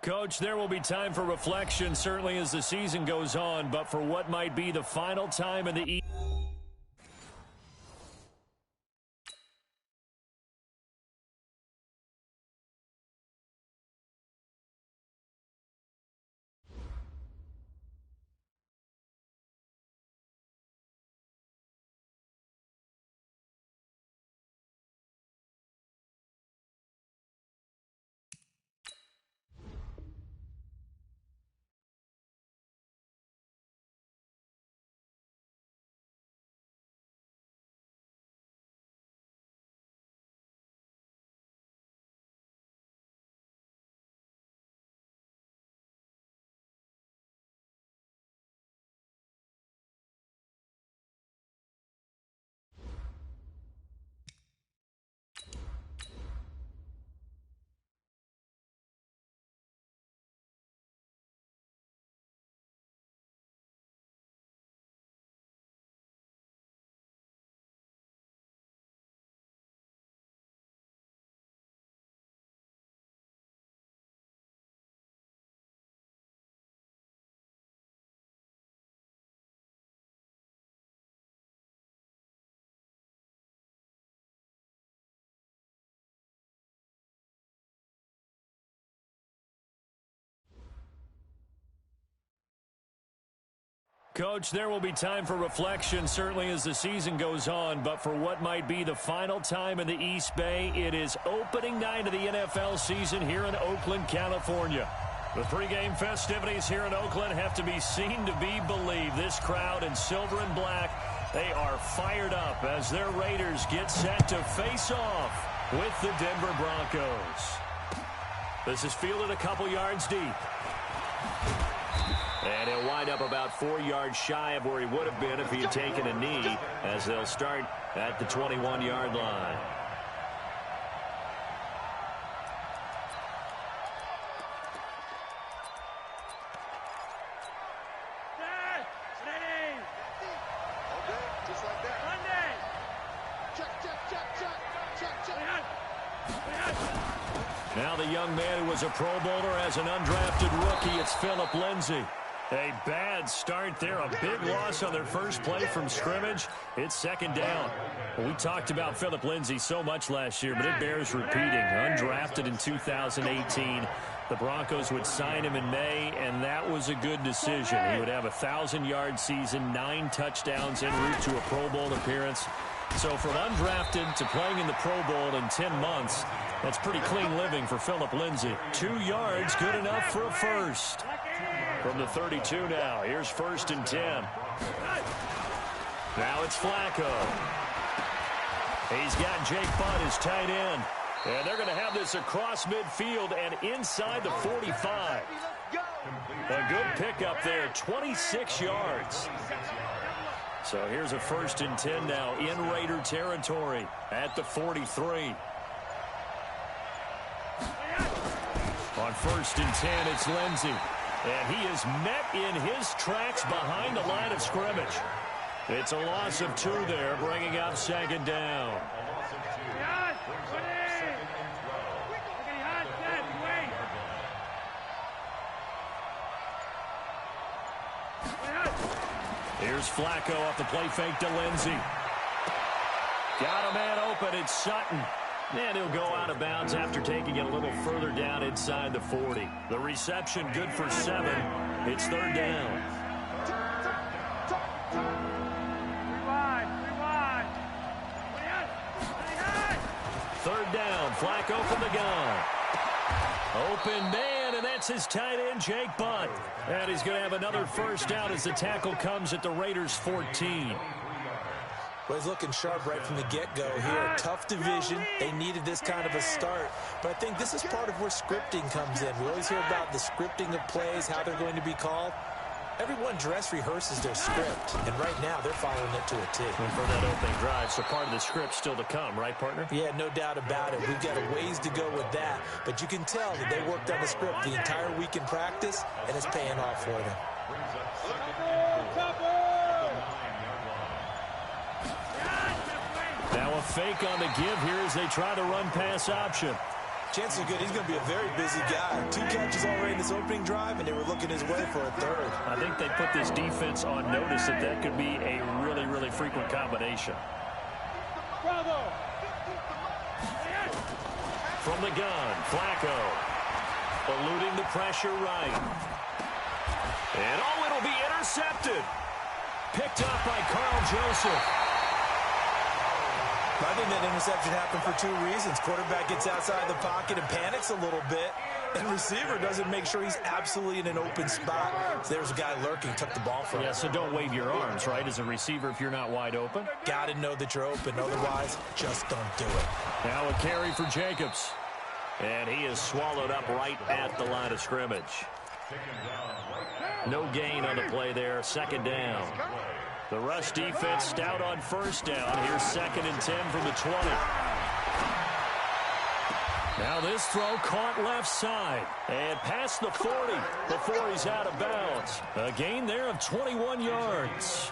Coach, there will be time for reflection, certainly as the season goes on, but for what might be the final time in the Coach, there will be time for reflection, certainly as the season goes on, but for what might be the final time in the East Bay, it is opening night of the NFL season here in Oakland, California. The pregame festivities here in Oakland have to be seen to be believed. This crowd in silver and black, they are fired up as their Raiders get set to face off with the Denver Broncos. This is fielded a couple yards deep. And he'll wind up about 4 yards shy of where he would have been if he had taken a knee, as they'll start at the 21-yard line. Now the young man who was a Pro Bowler as an undrafted rookie, it's Phillip Lindsay. A bad start there, a big loss on their first play from scrimmage. It's second down. Well, we talked about Phillip Lindsay so much last year, but it bears repeating. Undrafted in 2018. The Broncos would sign him in May, and that was a good decision. He would have a 1,000-yard season, 9 touchdowns en route to a Pro Bowl appearance. So from undrafted to playing in the Pro Bowl in 10 months, that's pretty clean living for Phillip Lindsay. 2 yards, good enough for a first. From the 32 now, here's 1st and 10. Now it's Flacco. He's got Jake Butt, his tight end. And they're going to have this across midfield and inside the 45. A good pickup there, 26 yards. So here's a 1st and 10 now in Raider territory at the 43. On 1st and 10, it's Lindsay. And he is met in his tracks behind the line of scrimmage. It's a loss of 2 there, bringing up 2nd down. Here's Flacco off the play fake to Lindsay. Got a man open, it's Sutton. And he'll go out of bounds after taking it a little further down inside the 40. The reception good for 7. It's 3rd down. Third down, Flacco from the gun. Open man, and that's his tight end, Jake Butt. And he's going to have another first down as the tackle comes at the Raiders' 14. Well, he's looking sharp right from the get-go here. Tough division. They needed this kind of a start. But I think this is part of where scripting comes in. We always hear about the scripting of plays, how they're going to be called. Everyone dress rehearses their script, and right now they're following it to a T. And for that opening drive, so part of the script still to come, right, partner? Yeah, no doubt about it. We've got a ways to go with that. But you can tell that they worked on the script the entire week in practice, and it's paying off for them. Now a fake on the give here as they try to run pass option. Chances are good he's going to be a very busy guy. 2 catches already in this opening drive, and they were looking his way for a 3rd. I think they put this defense on notice that that could be a really, really frequent combination. From the gun, Flacco. Eluding the pressure right. And, oh, it'll be intercepted. Picked up by Carl Joseph. I think that interception happened for 2 reasons. Quarterback gets outside the pocket and panics a little bit, and receiver doesn't make sure he's absolutely in an open spot. So there's a guy lurking, took the ball from him. Yeah, so don't wave your arms, right, as a receiver if you're not wide open. Got to know that you're open. Otherwise, just don't do it. Now a carry for Jacobs. And he is swallowed up right at the line of scrimmage. No gain on the play there. 2nd down. The rush defense stout on 1st down. Here's 2nd and 10 from the 20. Now this throw caught left side. And past the 40 before he's out of bounds. A gain there of 21 yards.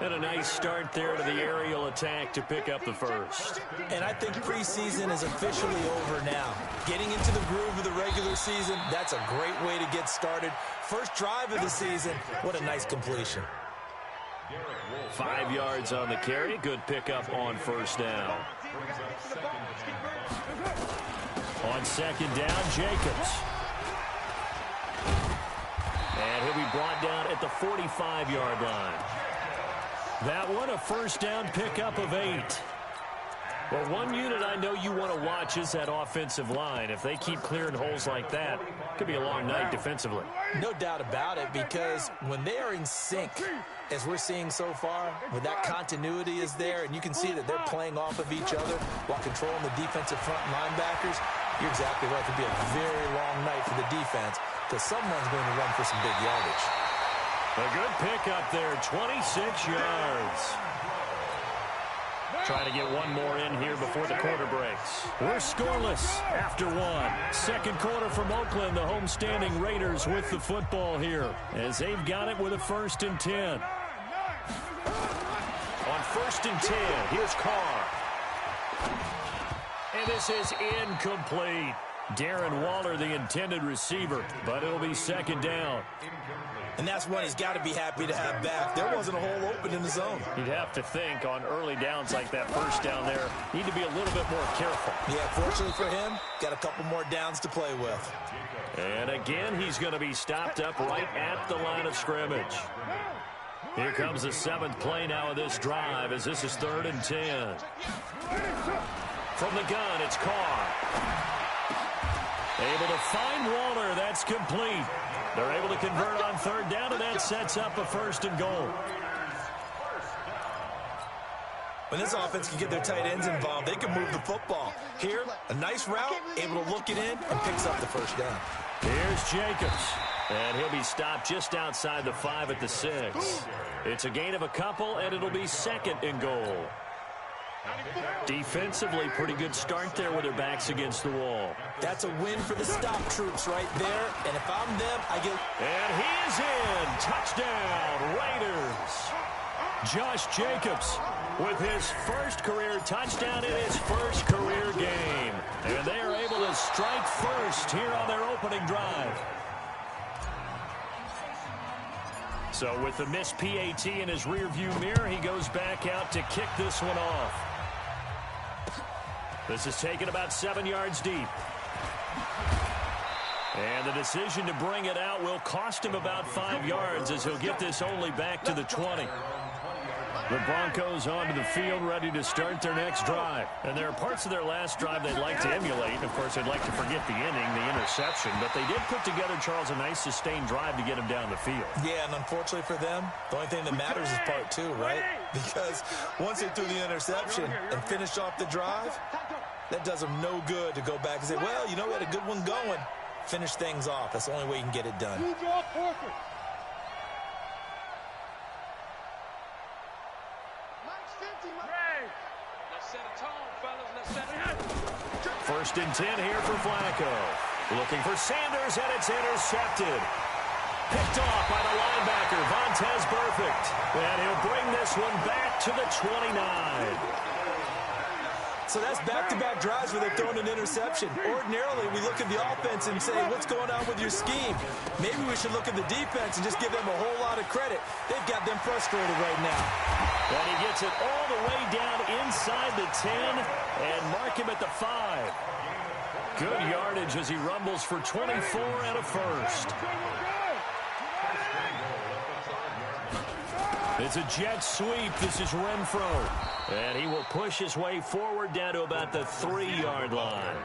And a nice start there to the aerial attack to pick up the 1st. And I think preseason is officially over now. Getting into the groove of the regular season, that's a great way to get started. First drive of the season, what a nice completion. 5 yards on the carry. Good pickup on 1st down. On 2nd down, Jacobs. And he'll be brought down at the 45-yard line. That one, a 1st down pickup of 8. Well, one unit I know you want to watch is that offensive line. If they keep clearing holes like that, it could be a long night defensively. No doubt about it, because when they are in sync, as we're seeing so far, when that continuity is there, and you can see that they're playing off of each other while controlling the defensive front linebackers, you're exactly right. It could be a very long night for the defense, because someone's going to run for some big yardage. A good pickup there, 26 yards. Trying to get one more in here before the quarter breaks. We're scoreless after 1. 2nd quarter from Oakland, the homestanding Raiders with the football here, as they've got it with a 1st and 10. On 1st and 10, here's Carr. And this is incomplete. Darren Waller, the intended receiver, but it'll be 2nd down. And that's one he's got to be happy to have back. There wasn't a hole open in the zone. You'd have to think on early downs like that 1st down there, need to be a little bit more careful. Yeah, fortunately for him, got a couple more downs to play with. And again, he's going to be stopped up right at the line of scrimmage. Here comes the 7th play now of this drive, as this is 3rd and 10. From the gun, it's Carr. Able to find Waller. That's complete. They're able to convert on 3rd down, and that sets up a 1st and goal. When this offense can get their tight ends involved, they can move the football. Here, a nice route, able to look it in, and picks up the 1st down. Here's Jacobs. And he'll be stopped just outside the 5 at the 6. It's a gain of a couple, and it'll be 2nd and goal. Defensively, pretty good start there with their backs against the wall. That's a win for the stop troops right there. And if I'm them, I get... And he is in. Touchdown, Raiders. Josh Jacobs with his 1st career touchdown in his 1st career game. And they are able to strike first here on their opening drive. So with the missed PAT in his rearview mirror, he goes back out to kick this one off. This is taken about 7 yards deep. And the decision to bring it out will cost him about 5 yards, as he'll get this only back to the 20. The Broncos onto the field, ready to start their next drive. And there are parts of their last drive they'd like to emulate. Of course, they'd like to forget the inning, the interception. But they did put together, Charles, a nice sustained drive to get him down the field. Yeah, and unfortunately for them, the only thing that matters is part 2, right? Because once they threw the interception and finished off the drive, that does them no good to go back and say, well, you know, we had a good one going. Finish things off. That's the only way you can get it done. First and 10 here for Flacco. Looking for Sanders, and it's intercepted. Picked off by the linebacker, Vontaze Burfict. And he'll bring this one back to the 29. So that's back-to-back drives where they've thrown an interception. Ordinarily, we look at the offense and say, what's going on with your scheme? Maybe we should look at the defense and just give them a whole lot of credit. They've got them frustrated right now. And he gets it all the way down inside the 10 and mark him at the 5. Good yardage as he rumbles for 24 and a first. It's a jet sweep. This is Renfro. And he will push his way forward down to about the 3-yard line.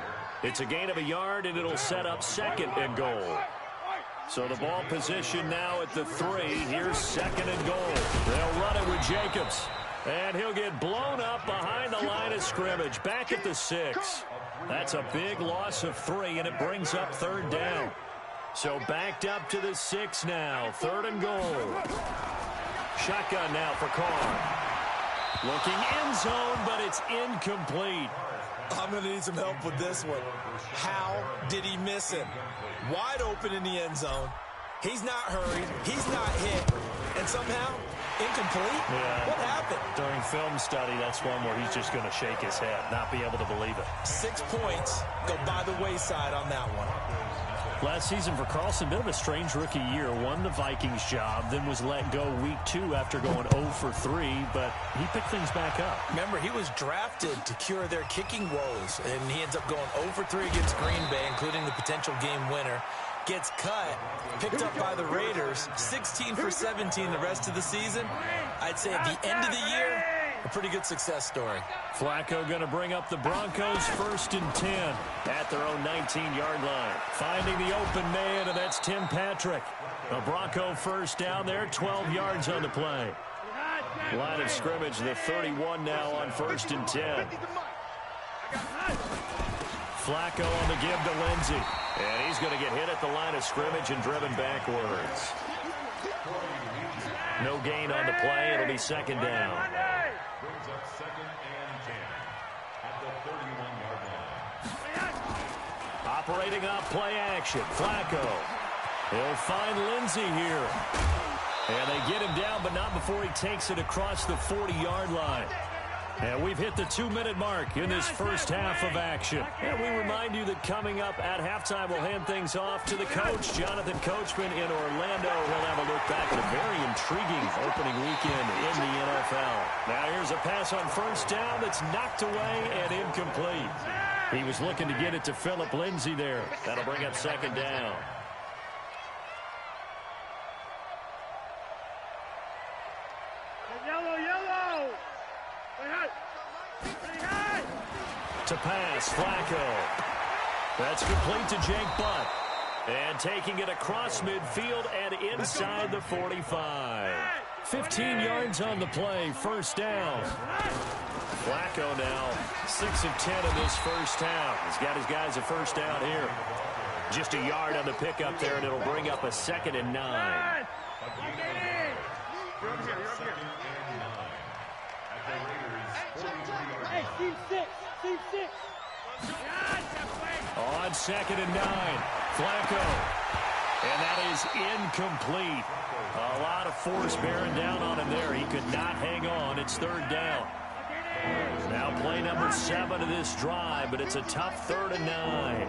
It's a gain of a yard, and it'll set up 2nd and goal. So the ball position now at the 3. Here's 2nd and goal. They'll run it with Jacobs. And he'll get blown up behind the line of scrimmage. Back at the 6. That's a big loss of 3, and it brings up 3rd down. So backed up to the 6 now. 3rd and goal. Shotgun now for Carr. Looking end zone, but it's incomplete. I'm going to need some help with this one. How did he miss him? Wide open in the end zone. He's not hurried. He's not hit. And somehow, incomplete? Yeah. What happened? During film study, that's one where he's just going to shake his head, not be able to believe it. 6 points go by the wayside on that one. Last season for Carlson, bit of a strange rookie year. Won the Vikings job, then was let go week 2 after going 0 for 3, but he picked things back up. Remember, he was drafted to cure their kicking woes, and he ends up going 0 for 3 against Green Bay, including the potential game winner. Gets cut, picked up by the Raiders, 16 for 17 the rest of the season. I'd say at the end of the year, a pretty good success story. Flacco going to bring up the Broncos 1st and 10 at their own 19-yard line. Finding the open man, and that's Tim Patrick. A Bronco first down there, 12 yards on the play. Line of scrimmage, the 31 now on 1st and 10. Flacco on the give to Lindsey. And he's going to get hit at the line of scrimmage and driven backwards. No gain on the play. It'll be 2nd down. Operating off play action. Flacco. He'll find Lindsey here. And they get him down, but not before he takes it across the 40-yard line. And we've hit the 2-minute mark in this first half of action. And we remind you that coming up at halftime, we'll hand things off to the coach, Jonathan Coachman in Orlando. He'll have a look back at a very intriguing opening weekend in the NFL. Now here's a pass on 1st down that's knocked away and incomplete. He was looking to get it to Phillip Lindsay there. That'll bring up 2nd down. To pass, Flacco. That's complete to Jake Butt. And taking it across midfield and inside the 45. 15 yards on the play, 1st down. Flacco now 6 of 10 in this first half. He's got his guys a 1st down here. Just a yard on the pickup there, and it'll bring up a 2nd and 9. On 2nd and 9, Flacco. And that is incomplete. A lot of force bearing down on him there. He could not hang on. It's 3rd down. Now play number 7 of this drive, but it's a tough 3rd and 9.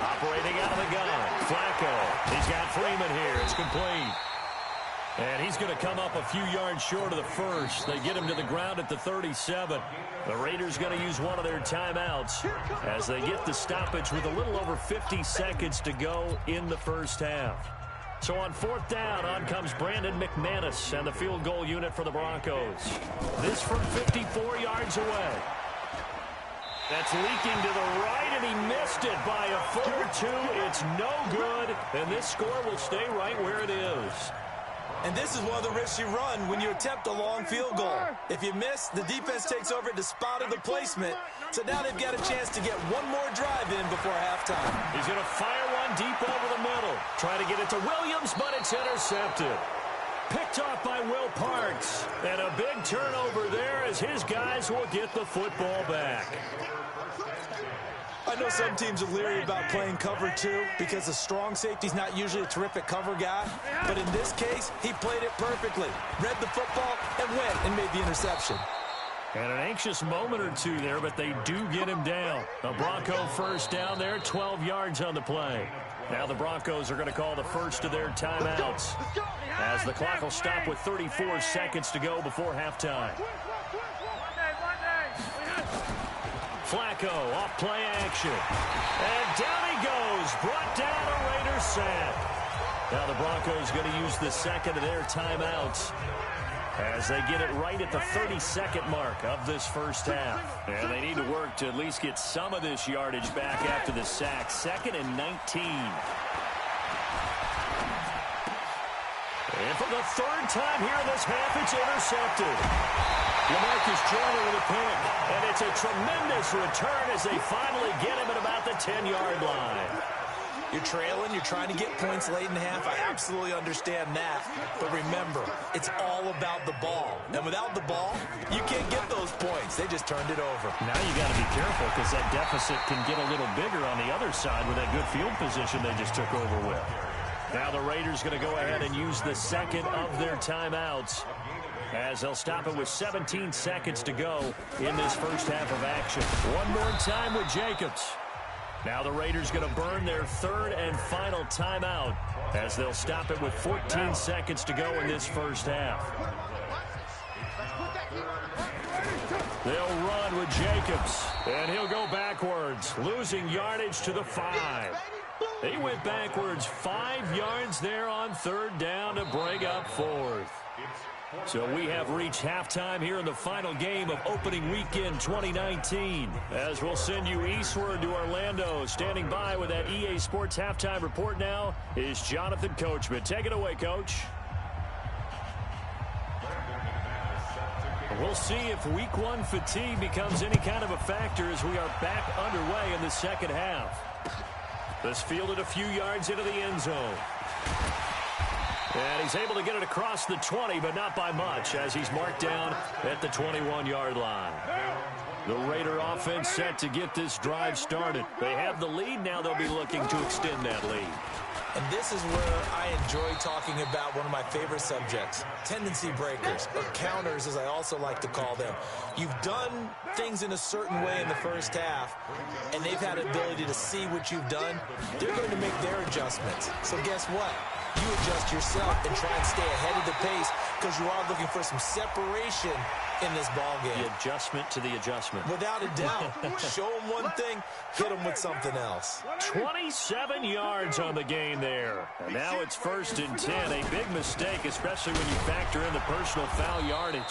Operating out of the gun, Flacco. He's got Freeman here. It's complete. And he's going to come up a few yards short of the first. They get him to the ground at the 37. The Raiders going to use one of their timeouts as they get the stoppage with a little over 50 seconds to go in the first half. So on 4th down, on comes Brandon McManus and the field goal unit for the Broncos. This from 54 yards away. That's leaking to the right, and he missed it by a foot or 2. It's no good, and this score will stay right where it is. And this is one of the risks you run when you attempt a long field goal. If you miss, the defense takes over at the spot of the placement. So now they've got a chance to get one more drive in before halftime. He's going to fire one deep over the middle. Try to get it to Williams, but it's intercepted. Picked off by Will Parks. And a big turnover there as his guys will get the football back. I know some teams are leery about playing cover 2 because a strong safety's not usually a terrific cover guy. But in this case, he played it perfectly. Read the football and went and made the interception. And an anxious moment or two there, but they do get him down. A Bronco first down there, 12 yards on the play. Now the Broncos are going to call the first of their timeouts, as the clock will stop with 34 seconds to go before halftime. Flacco off play action. And down he goes. Brought down a Raiders sack. Now the Broncos going to use the second of their timeouts, as they get it right at the 30-second mark of this first half. And they need to work to at least get some of this yardage back after the sack. 2nd and 19. And for the 3rd time here in this half, it's intercepted. LaMarcus Joyner with a pick. And it's a tremendous return as they finally get him at about the 10-yard line. You're trailing, you're trying to get points late in the half. I absolutely understand that. But remember, it's all about the ball. And without the ball, you can't get those points. They just turned it over. Now you got to be careful, because that deficit can get a little bigger on the other side with that good field position they just took over with. Now the Raiders going to go ahead and use the second of their timeouts, as they'll stop it with 17 seconds to go in this first half of action. One more time with Jacobs. Now the Raiders going to burn their 3rd and final timeout, as they'll stop it with 14 seconds to go in this first half. They'll run with Jacobs, and he'll go backwards, losing yardage to the 5. They went backwards 5 yards there on 3rd down to bring up 4th. So we have reached halftime here in the final game of opening weekend 2019. As we'll send you eastward to Orlando. Standing by with that EA Sports halftime report now is Jonathan Coachman. Take it away, Coach. We'll see if week 1 fatigue becomes any kind of a factor as we are back underway in the second half. This fielded a few yards into the end zone. And he's able to get it across the 20, but not by much, as he's marked down at the 21-yard line. The Raider offense set to get this drive started. They have the lead. Now they'll be looking to extend that lead. And this is where I enjoy talking about one of my favorite subjects, tendency breakers, or counters, as I also like to call them. You've done things in a certain way in the first half, and they've had the ability to see what you've done. They're going to make their adjustments. So guess what? You adjust yourself and try and stay ahead of the pace, because you are looking for some separation in this ball game. The adjustment to the adjustment. Without a doubt. Show them one thing, hit them with something else. 27 yards on the gain there. And now it's 1st and 10. A big mistake, especially when you factor in the personal foul yardage.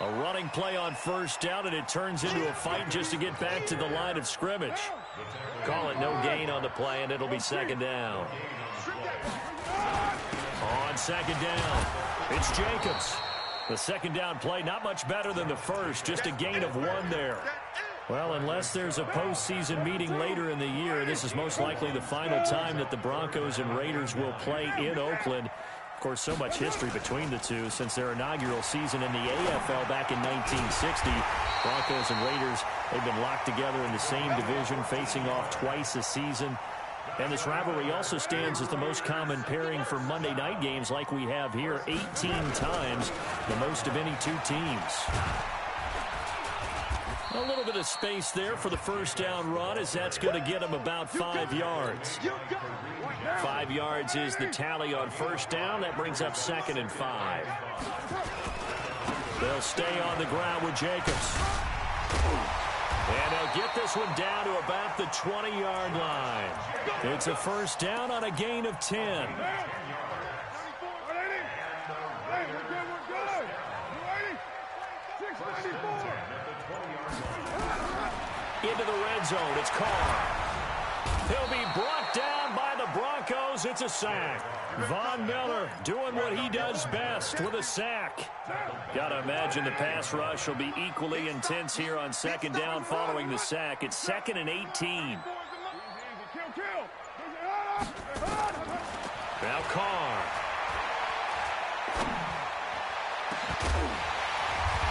A running play on 1st down, and it turns into a fight just to get back to the line of scrimmage. Call it no gain on the play, and it'll be 2nd down. On 2nd down, it's Jacobs. The 2nd down play, not much better than the first, just a gain of 1 there. Well, unless there's a postseason meeting later in the year, this is most likely the final time that the Broncos and Raiders will play in Oakland. Of course, so much history between the two since their inaugural season in the AFL back in 1960. Broncos and Raiders, they've been locked together in the same division, facing off twice a season. And this rivalry also stands as the most common pairing for Monday night games like we have here, 18 times, the most of any two teams. A little bit of space there for the 1st down run, as that's going to get him about 5 yards. 5 yards is the tally on 1st down. That brings up 2nd and 5. They'll stay on the ground with Jacobs. And they'll get this one down to about the 20-yard line. It's a 1st down on a gain of 10. Into the red zone, it's Carr. He'll be brought down by the Broncos. It's a sack. Von Miller doing what he does best with a sack. Gotta imagine the pass rush will be equally intense here on 2nd down following the sack. It's 2nd and 18. Now Carr.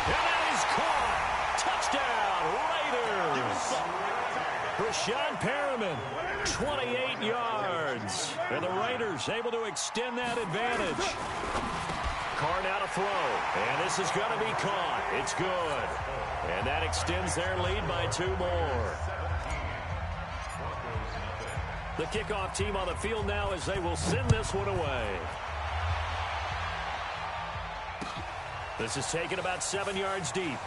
And that is caught. Touchdown, Raiders. Rashawn Perriman, 28 yards. And the Raiders able to extend that advantage. Carr now to throw. And this is going to be caught. It's good. And that extends their lead by 2 more. The kickoff team on the field now as they will send this one away. This is taken about 7 yards deep.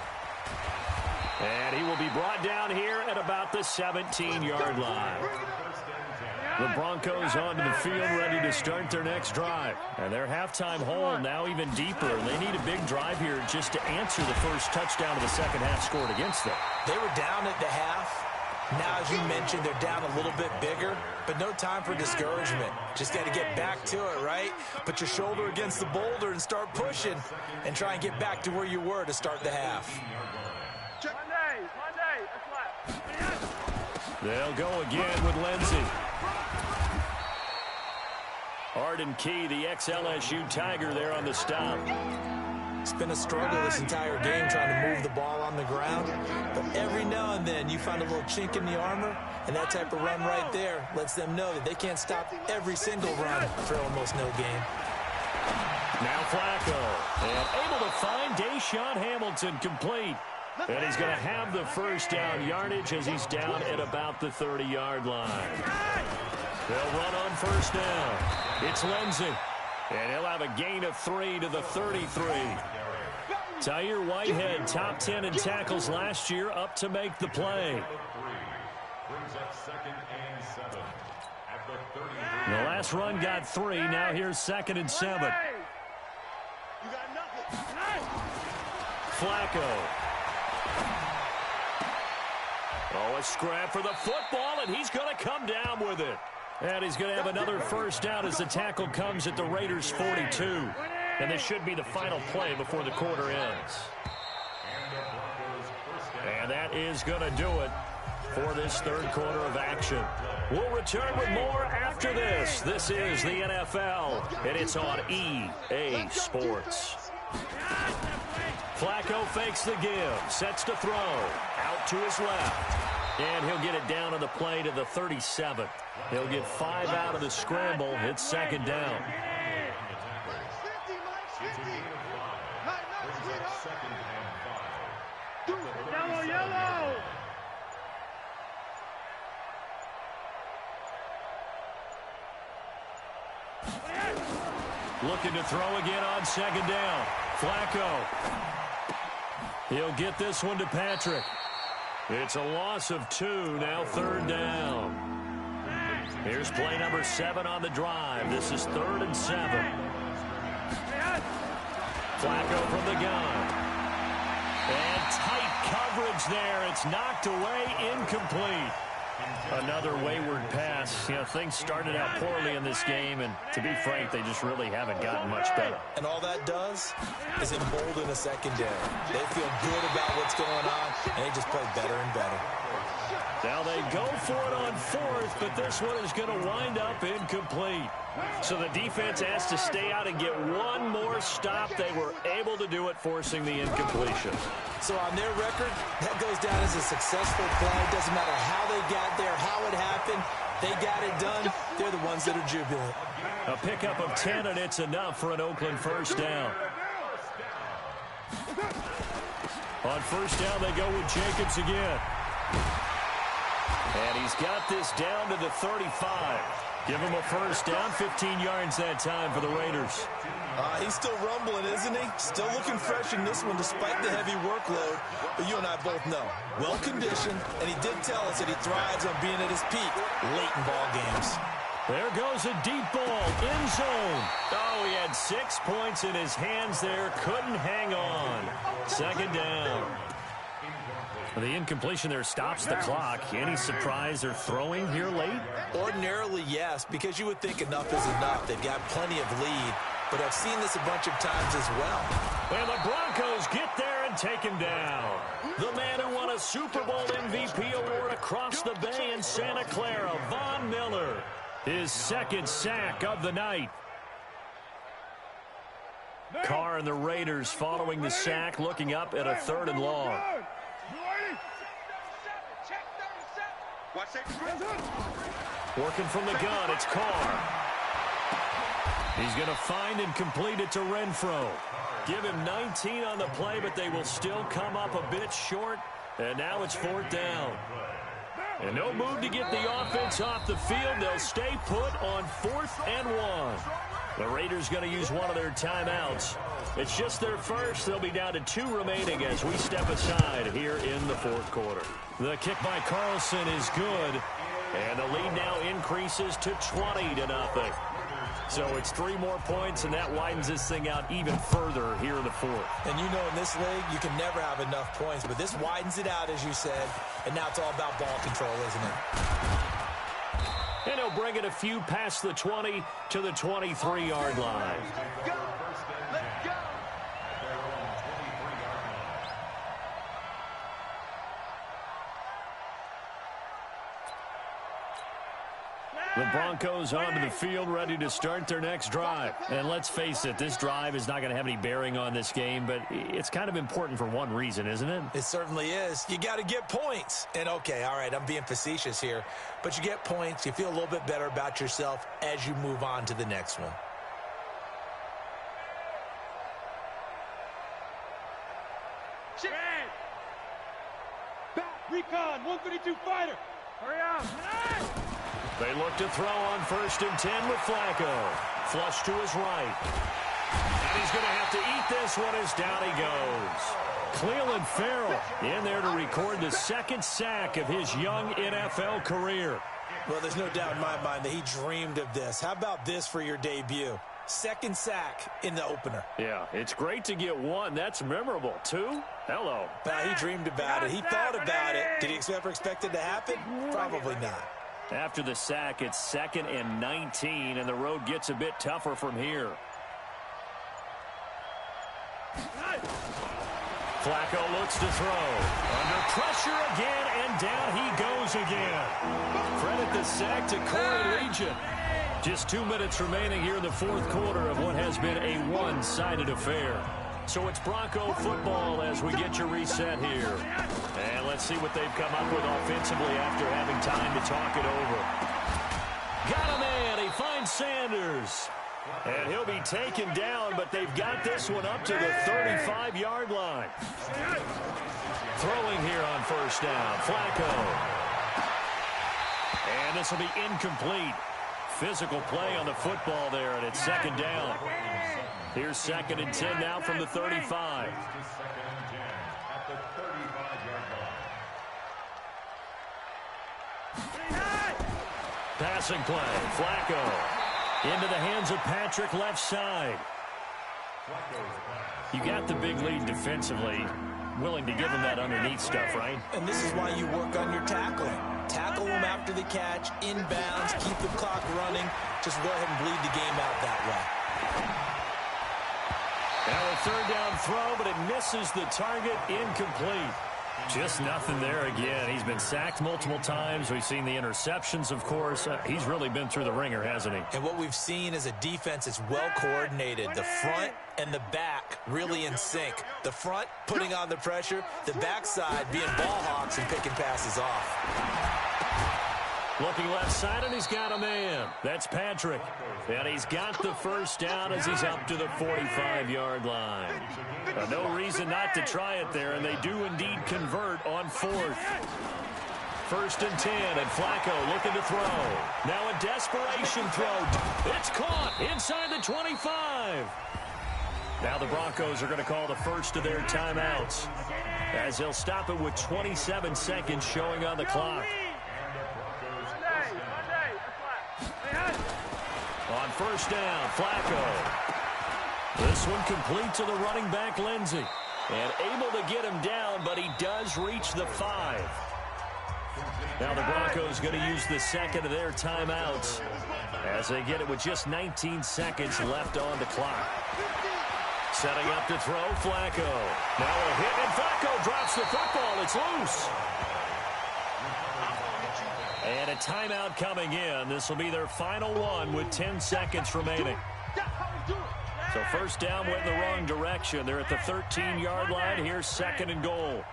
And he will be brought down here at about the 17-yard line. The Broncos onto the field ready to start their next drive. And their halftime hole now even deeper. They need a big drive here just to answer the first touchdown of the second half scored against them. They were down at the half. Now, as you mentioned, they're down a little bit bigger, but no time for discouragement. Just got to get back to it, right? Put your shoulder against the boulder and start pushing and try and get back to where you were to start the half. They'll go again with Lindsey. Arden Key, the ex-LSU Tiger there on the stop. It's been a struggle this entire game trying to move the ball on the ground. But every now and then you find a little chink in the armor, and that type of run right there lets them know that they can't stop every single run for almost no gain. Now Flacco, and able to find Deshaun Hamilton complete. And he's going to have the first down yardage as he's down at about the 30-yard line. They'll run on first down. It's Lindsey. And he'll have a gain of 3 to the 33. Tyre Whitehead, top 10 in tackles last year, up to make the play. The last run got 3. Now here's 2nd and 7. Flacco. Oh, a scrap for the football, and he's going to come down with it. And he's going to have another first down as the tackle comes at the Raiders' 42. And this should be the final play before the quarter ends. And that is going to do it for this third quarter of action. We'll return with more after this. This is the NFL, and it's on EA Sports. Flacco fakes the give, sets to throw, out to his left. And he'll get it down on the play to the 37. He'll get 5 out of the scramble. It's 2nd down. Yellow. Looking to throw again on 2nd down. Flacco. He'll get this one to Patrick. It's a loss of 2, now 3rd down. Here's play number 7 on the drive. This is 3rd and 7. Flacco from the gun. And tight coverage there. It's knocked away, incomplete. Another wayward pass. You know, things started out poorly in this game, and to be frank, they just really haven't gotten much better. And all that does is embolden a secondary. They feel good about what's going on, and they just play better and better. Now they go for it on 4th, but this one is going to wind up incomplete. So the defense has to stay out and get one more stop. They were able to do it, forcing the incompletion. So on their record, that goes down as a successful play. Doesn't matter how they got there, how it happened. They got it done. They're the ones that are jubilant. A pickup of 10, and it's enough for an Oakland first down. On first down, they go with Jacobs again. And he's got this down to the 35. Give him a first down, 15 yards that time for the Raiders. He's still rumbling, isn't he? Still looking fresh in this one despite the heavy workload. But you and I both know, well-conditioned, and he did tell us that he thrives on being at his peak late in ball games. There goes a deep ball, end zone. Oh, he had 6 points in his hands there, couldn't hang on. 2nd down. The incompletion there stops the clock. Any surprise they're throwing here late? Ordinarily, yes, because you would think enough is enough. They've got plenty of lead, but I've seen this a bunch of times as well. And the Broncos get there and take him down. The man who won a Super Bowl MVP award across the bay in Santa Clara, Von Miller. His 2nd sack of the night. Carr and the Raiders following the sack, looking up at a 3rd and long. Working from the gun, it's Carr. He's going to find and complete it to Renfro. Give him 19 on the play, but they will still come up a bit short. And now it's 4th down. And no move to get the offense off the field. They'll stay put on 4th and 1. The Raiders going to use one of their timeouts. It's just their first. They'll be down to 2 remaining as we step aside here in the 4th quarter. The kick by Carlson is good. And the lead now increases to 20-0. So it's 3 more points, and that widens this thing out even further here in the 4th. And you know in this league, you can never have enough points, but this widens it out, as you said, and now it's all about ball control, isn't it? And he'll bring it a few past the 20 to the 23-yard line. The Broncos onto the field, ready to start their next drive. And let's face it, this drive is not going to have any bearing on this game, but it's kind of important for one reason, isn't it? It certainly is. You got to get points. And, okay, all right, I'm being facetious here, but you get points, you feel a little bit better about yourself as you move on to the next one. Back, recon, 132 fighter. Hurry up. They look to throw on 1st and 10 with Flacco. Flush to his right. And he's going to have to eat this one as down he goes. Cleveland Farrell in there to record the 2nd sack of his young NFL career. Well, there's no doubt in my mind that he dreamed of this. How about this for your debut? 2nd sack in the opener. Yeah, it's great to get 1. That's memorable. 2? Hello. He dreamed about it. He thought about it. Did he ever expect it to happen? Probably not. After the sack, it's 2nd and 19, and the road gets a bit tougher from here. Flacco looks to throw. Under pressure again, and down he goes again. Credit the sack to Corey Legion. Just 2 minutes remaining here in the 4th quarter of what has been a one-sided affair. So it's Bronco football as we get your reset here. And let's see what they've come up with offensively after having time to talk it over. Got a man. He finds Sanders. And he'll be taken down, but they've got this one up to the 35-yard line. Throwing here on 1st down. Flacco. And this will be incomplete. Physical play on the football there, and it's 2nd down. Here's 2nd and 10 now from the 35. Passing play. Flacco. Into the hands of Patrick left side. You got the big lead defensively. Willing to give him that underneath stuff, right? And this is why you work on your tackling. Tackle them after the catch, inbounds, keep the clock running. Just go ahead and bleed the game out that way. Now a 3rd down throw, but it misses the target. Incomplete. Just nothing there again. He's been sacked multiple times. We've seen the interceptions, of course. He's really been through the ringer, hasn't he? And what we've seen is a defense that's well coordinated. The front and the back really in sync. The front putting on the pressure, the backside being ball hawks and picking passes off. Looking left side, and he's got a man. That's Patrick. And he's got the 1st down as he's up to the 45-yard line. No reason not to try it there, and they do indeed convert on 4th. 1st and 10, and Flacco looking to throw. Now a desperation throw. It's caught inside the 25. Now the Broncos are going to call the first of their timeouts, as they'll stop it with 27 seconds showing on the clock. On 1st down, Flacco. This one complete to the running back, Lindsey. And able to get him down, but he does reach the 5. Now the Broncos going to use the 2nd of their timeouts as they get it with just 19 seconds left on the clock. Setting up to throw, Flacco. Now a hit, and Flacco drops the football. It's loose. And a timeout coming in. This will be their final one with 10 seconds remaining. So 1st down went in the wrong direction. They're at the 13-yard line. Here's 2nd and goal.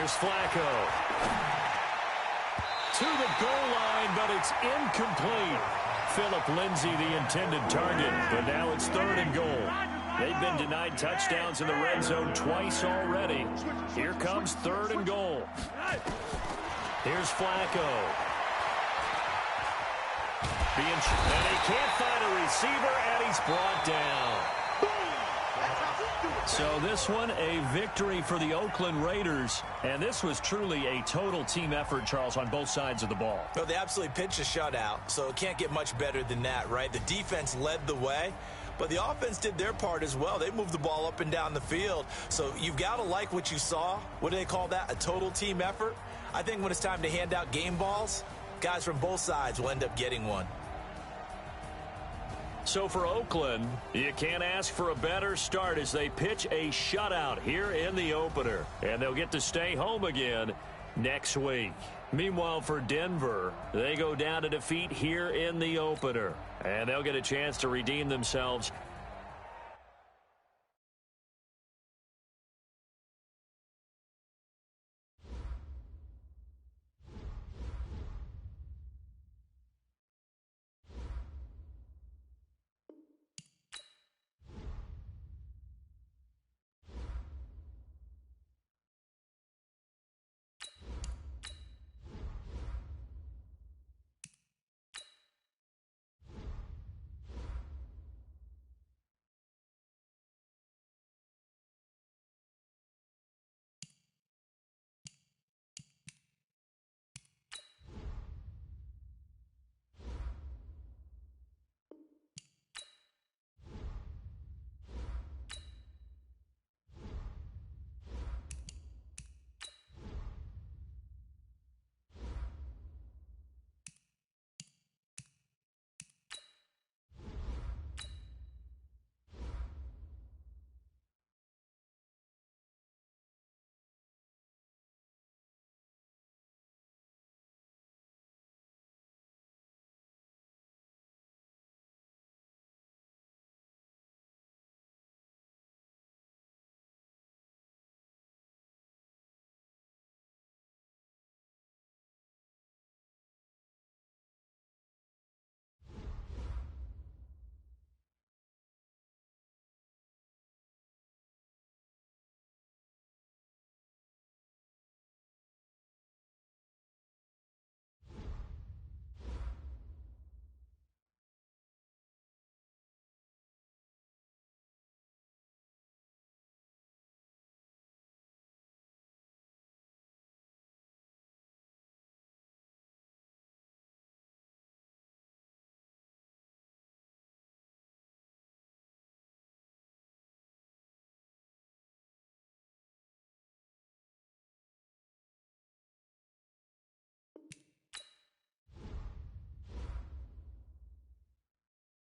Here's Flacco. To the goal line, but it's incomplete. Philip Lindsay, the intended target, but now it's 3rd and goal. They've been denied touchdowns in the red zone twice already. Here comes 3rd and goal. Here's Flacco. And he can't find a receiver, and he's brought down. So this one, a victory for the Oakland Raiders. And this was truly a total team effort, Charles, on both sides of the ball. Well, they absolutely pitched a shutout, so it can't get much better than that, right? The defense led the way, but the offense did their part as well. They moved the ball up and down the field. So you've got to like what you saw. What do they call that? A total team effort? I think when it's time to hand out game balls, guys from both sides will end up getting one. So for Oakland, you can't ask for a better start as they pitch a shutout here in the opener. And they'll get to stay home again next week. Meanwhile, for Denver, they go down to defeat here in the opener. And they'll get a chance to redeem themselves